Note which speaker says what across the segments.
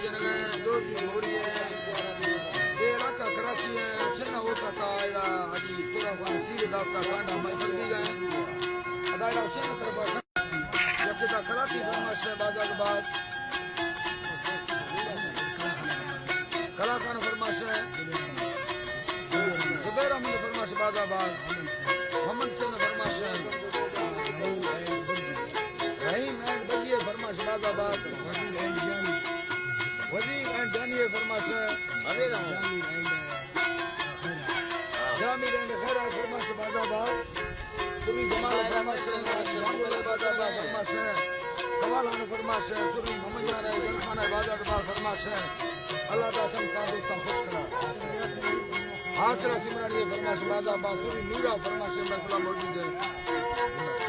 Speaker 1: जन दो घोड़ी है ये राका कराची है सेना होता का इला अजी पूरा वासी दाता कांडा में बंदी गए अदायरा हुसैन तरफ जबकि दा कराची फरमाश है बाजा के बाद कलाकार फरमाश है जुबैर अहमद फरमाश बाजाबाद मोहम्मद सिंह फरमाश है रहीम एंड बगिए फरमाश बाजाबाद वजीर एंड जानिए फरमाश है जामिर एंड खैरा फरमाश बाजाबाद सुरी जमाल फरमाश है बाजाबाद फरमाश है कवाल फरमाश है सुरी मोहम्मद जान जलखान बाजाबाद फरमाश है अल्लाह तासम का दोस्ता खुश करा हासिल सिमरन ये फरमाश बाजाबाद सुरी नूरा फरमाश में खुला मौजूद है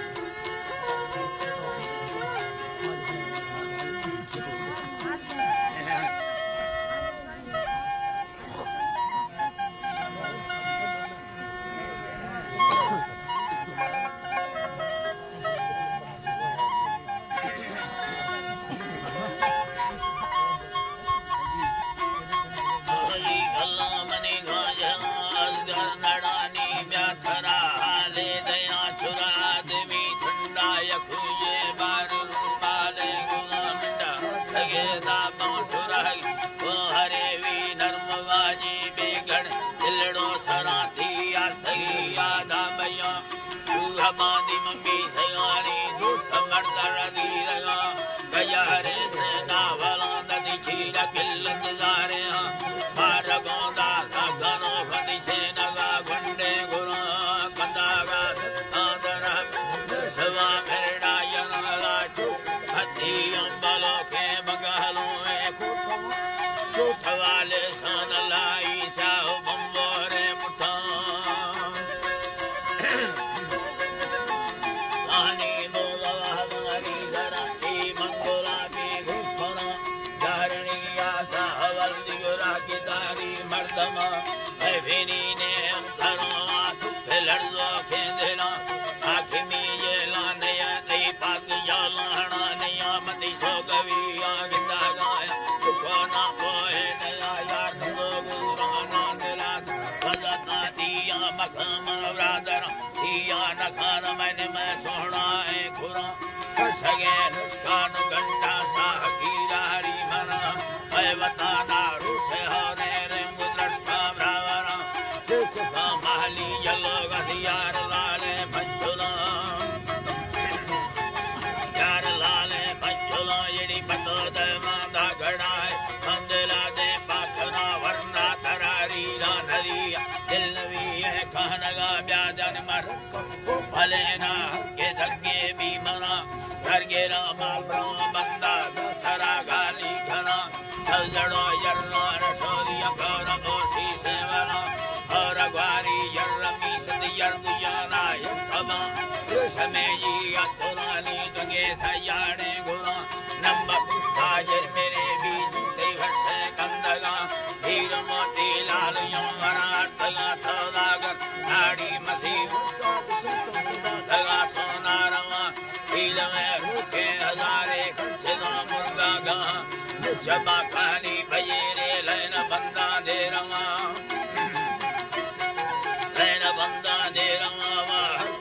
Speaker 1: जबा कहानी भैरे लैन बंदा दे रवा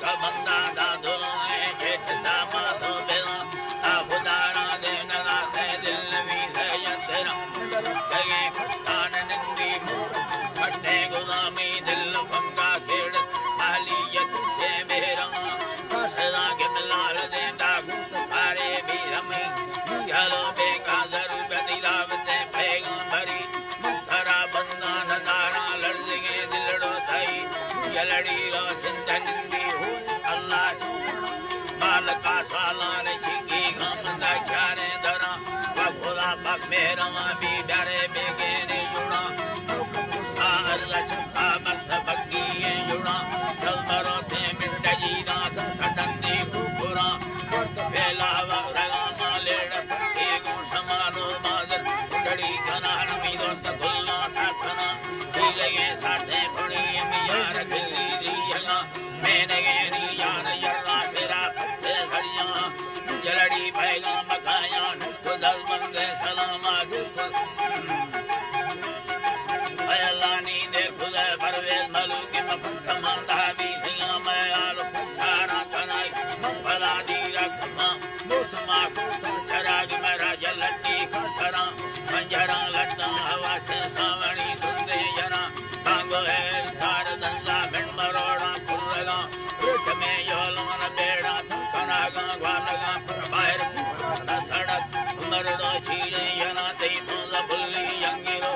Speaker 1: का बंदा दा दो है जेठ दा मा दो बेला आ खुदा
Speaker 2: माखो चराग में राज लट्टी खसरा मंजरा लट्टा हवा से सावणी धुंधे जना भांगो है स्थार दंगा भिंड मरोड़ा पुरगा रुट में योलन बेड़ा कनागा ग्वालगा बाहर सड़क मरड़ो छीड़े जना ते सोला बुल्ली यंगिरो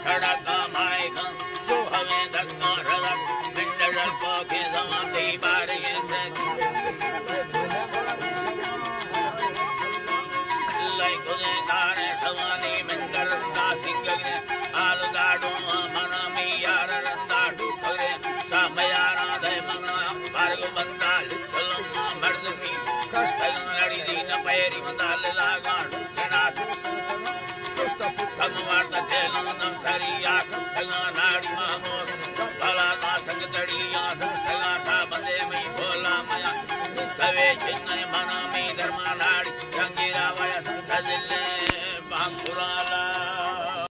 Speaker 2: सड़क माएगा जो हमें धक्का रड़क भिंड को के समाते बारे से लाई गुने तारे सवानी मंगर का सिंगने आल गाडो मना मी यार रंदा ठुकरे सामयारा दे मना बारगो बंदा चलो मर्द की कष्ट लड़ी दी न पैरी मंदाल लागा